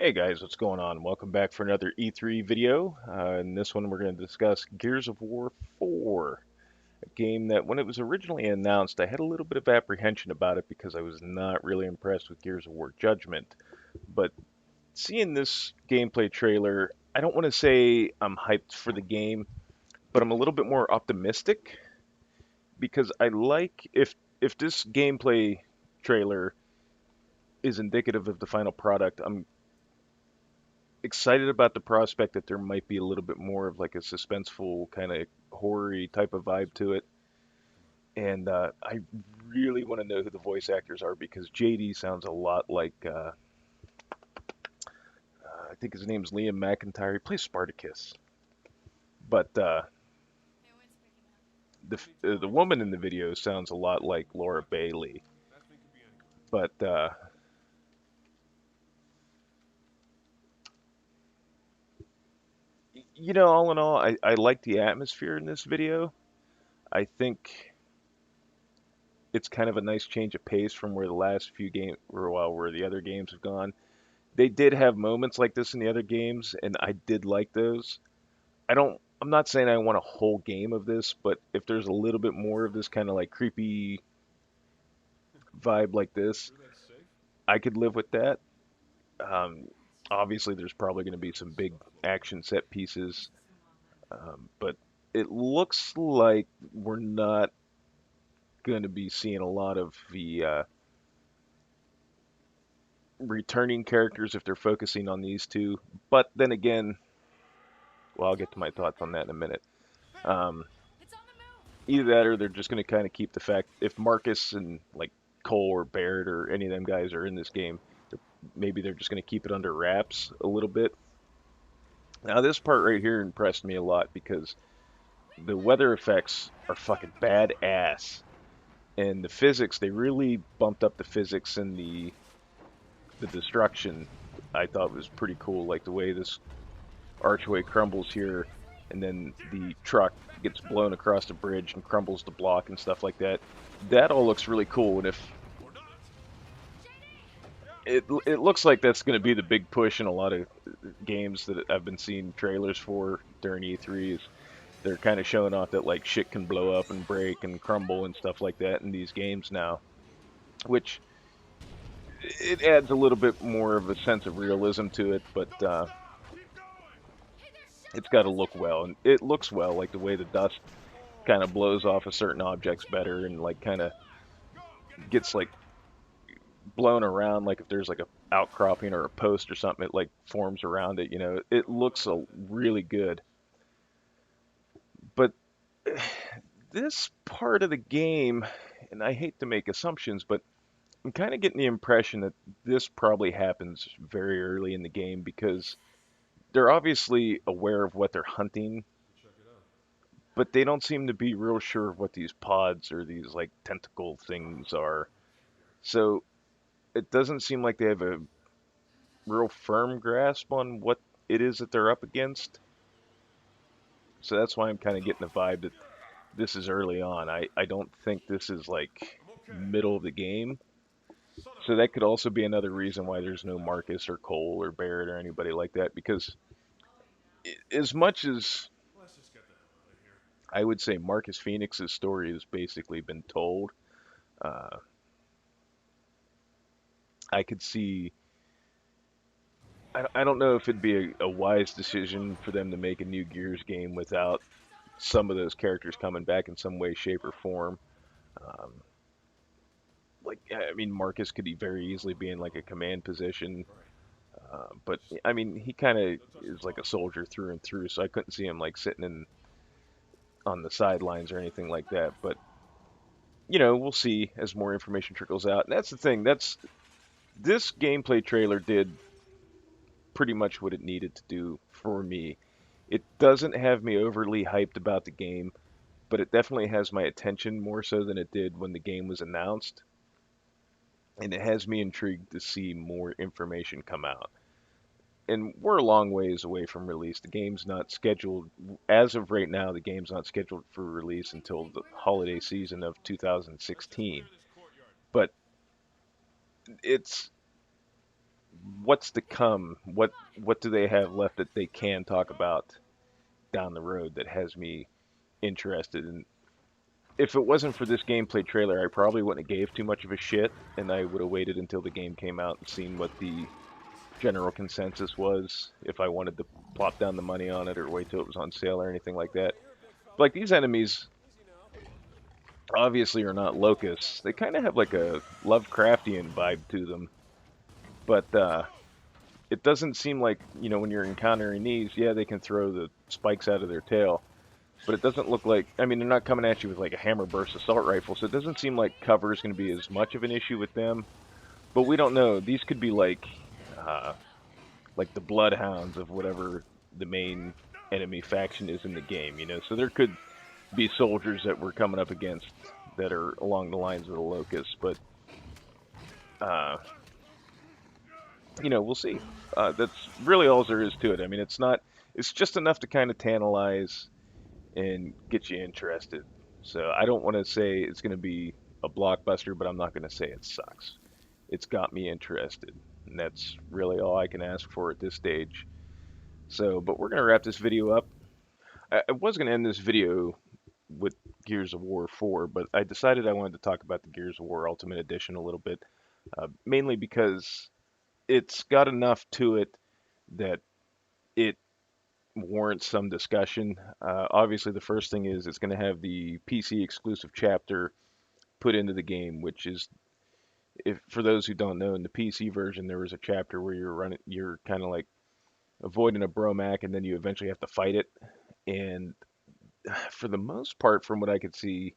Hey guys, what's going on? Welcome back for another E3 video. In this one, we're going to discuss Gears of War 4, a game that when it was originally announced, I had a little bit of apprehension about it because I was not really impressed with Gears of War Judgment. But seeing this gameplay trailer, I don't want to say I'm hyped for the game, but I'm a little bit more optimistic because I like if this gameplay trailer is indicative of the final product, I'm excited about the prospect that there might be a little bit more of like a suspenseful kind of horror type of vibe to it. And I really want to know who the voice actors are because JD sounds a lot like I think his name's Liam McIntyre. He plays Spartacus, but the woman in the video sounds a lot like Laura Bailey. But all in all, I like the atmosphere in this video. I think it's kind of a nice change of pace from where the last few games, or well, where the other games have gone. They did have moments like this in the other games, and I did like those. I'm not saying I want a whole game of this, but if there's a little bit more of this kind of like creepy vibe like this, I could live with that. Um, Obviously, there's probably going to be some big action set pieces, but it looks like we're not going to be seeing a lot of the returning characters if they're focusing on these two. But then again, well, I'll get to my thoughts on that in a minute. Um, Either that or they're just going to kind of keep the fact if Marcus and like Cole or Barrett or any of them guys are in this game, maybe they're just going to keep it under wraps a little bit. Now, this part right here impressed me a lot because the weather effects are fucking badass. And the physics, they really bumped up the physics and the destruction. I thought was pretty cool, like the way this archway crumbles here, and then the truck gets blown across the bridge and crumbles the block and stuff like that. That all looks really cool, and if it looks like that's going to be the big push in a lot of games that I've been seeing trailers for during E3 is they're kind of showing off that like shit can blow up and break and crumble and stuff like that in these games now, which it adds a little bit more of a sense of realism to it, but it's got to look well, and it looks well, like the way the dust kind of blows off of certain objects better and like kind of gets like blown around, like if there's like a outcropping or a post or something, it like forms around it. It looks really good. But this part of the game, and I hate to make assumptions, but I'm kind of getting the impression that this probably happens very early in the game because they're obviously aware of what they're hunting, but they don't seem to be real sure of what these pods or these like tentacle things are. So it doesn't seem like they have a real firm grasp on what it is that they're up against. So that's why I'm kind of getting the vibe that this is early on. I don't think this is like middle of the game. So that could also be another reason why there's no Marcus or Cole or Barrett or anybody like that. Because as much as I would say Marcus Phoenix's story has basically been told, uh, I could see. I don't know if it'd be a wise decision for them to make a new Gears game without some of those characters coming back in some way, shape, or form. Um, like, I mean, Marcus could very easily be in like a command position, but I mean, he kind of is like a soldier through and through, so I couldn't see him like sitting in on the sidelines or anything like that. But we'll see as more information trickles out. And that's the thing. That's this gameplay trailer did pretty much what it needed to do for me. It doesn't have me overly hyped about the game, but it definitely has my attention more so than it did when the game was announced. And it has me intrigued to see more information come out. And we're a long ways away from release. The game's not scheduled, as of right now, the game's not scheduled for release until the holiday season of 2016. But it's what's to come? What do they have left that they can talk about down the road that has me interested? And if it wasn't for this gameplay trailer, I probably wouldn't have gave too much of a shit, and I would have waited until the game came out and seen what the general consensus was if I wanted to plop down the money on it or wait till it was on sale or anything like that. Like these enemies obviously are not locusts. They kind of have like a Lovecraftian vibe to them, but it doesn't seem like, when you're encountering these, yeah, they can throw the spikes out of their tail, but it doesn't look like, I mean, they're not coming at you with like a hammer burst assault rifle, so it doesn't seem like cover is going to be as much of an issue with them. But we don't know. These could be uh, like the bloodhounds of whatever the main enemy faction is in the game, So there could be soldiers that we're coming up against that are along the lines of the locusts, but uh, we'll see. That's really all there is to it. I mean, it's not. It's just enough to kind of tantalize and get you interested. So I don't want to say it's going to be a blockbuster, but I'm not going to say it sucks. It's got me interested, and that's really all I can ask for at this stage. So, but we're going to wrap this video up. I was going to end this video with Gears of War 4, but I decided I wanted to talk about the Gears of War Ultimate Edition a little bit, mainly because it's got enough to it that it warrants some discussion. Obviously, the first thing is it's going to have the PC exclusive chapter put into the game, which is, if for those who don't know, in the PC version there was a chapter where you're kind of like avoiding a Bromac, and then you eventually have to fight it. And for the most part, from what I could see,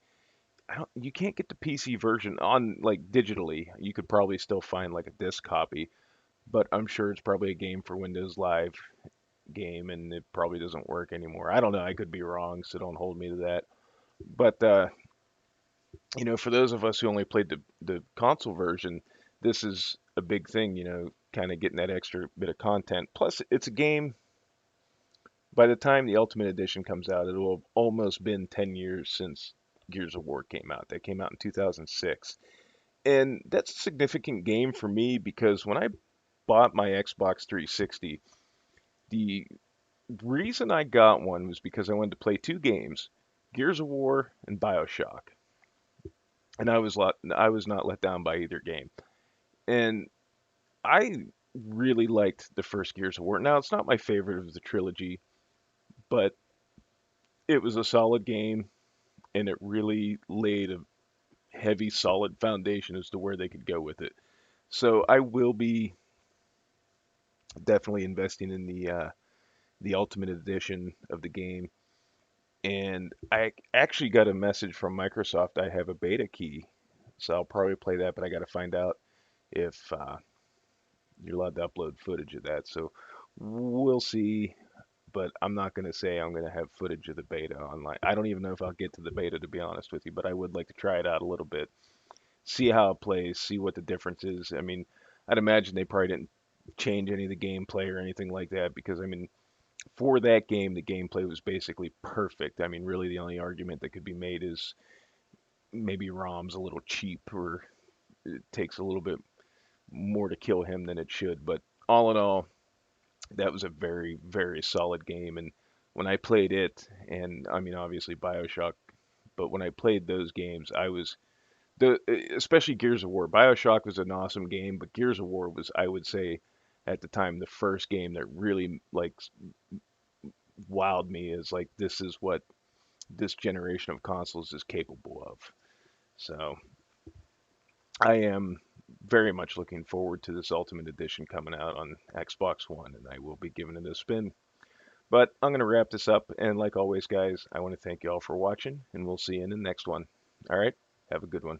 you can't get the PC version on like digitally. You could probably still find like a disc copy, but I'm sure it's probably a game for Windows Live game, and it probably doesn't work anymore. I don't know. I could be wrong, so don't hold me to that. But for those of us who only played the console version, this is a big thing. Kind of getting that extra bit of content. Plus, it's a game. By the time the Ultimate Edition comes out, it will have almost been 10 years since Gears of War came out. That came out in 2006. And that's a significant game for me because when I bought my Xbox 360, the reason I got one was because I wanted to play two games, Gears of War and BioShock. And I was not let down by either game. And I really liked the first Gears of War. Now, it's not my favorite of the trilogy, but it was a solid game and it really laid a heavy, solid foundation as to where they could go with it. So I will be definitely investing in the Ultimate Edition of the game. And I actually got a message from Microsoft. I have a beta key, so I'll probably play that. But I got to find out if you're allowed to upload footage of that. So we'll see. But I'm not going to say I'm going to have footage of the beta online. I don't even know if I'll get to the beta, to be honest with you. But I would like to try it out a little bit, see how it plays, see what the difference is. I mean, I'd imagine they probably didn't change any of the gameplay or anything like that because I mean, for that game, the gameplay was basically perfect. I mean, really, the only argument that could be made is maybe ROM's a little cheap or it takes a little bit more to kill him than it should. But all in all, that was a very, very solid game. And when I played it, and I mean, obviously Bioshock, but when I played those games, I was the especially Gears of War. Bioshock was an awesome game, but Gears of War was, I would say, at the time, the first game that really like wowed me as like this is what this generation of consoles is capable of. So I am very much looking forward to this Ultimate Edition coming out on Xbox One, and I will be giving it a spin. But I'm going to wrap this up, and like always, guys, I want to thank you all for watching, and we'll see you in the next one. All right, have a good one.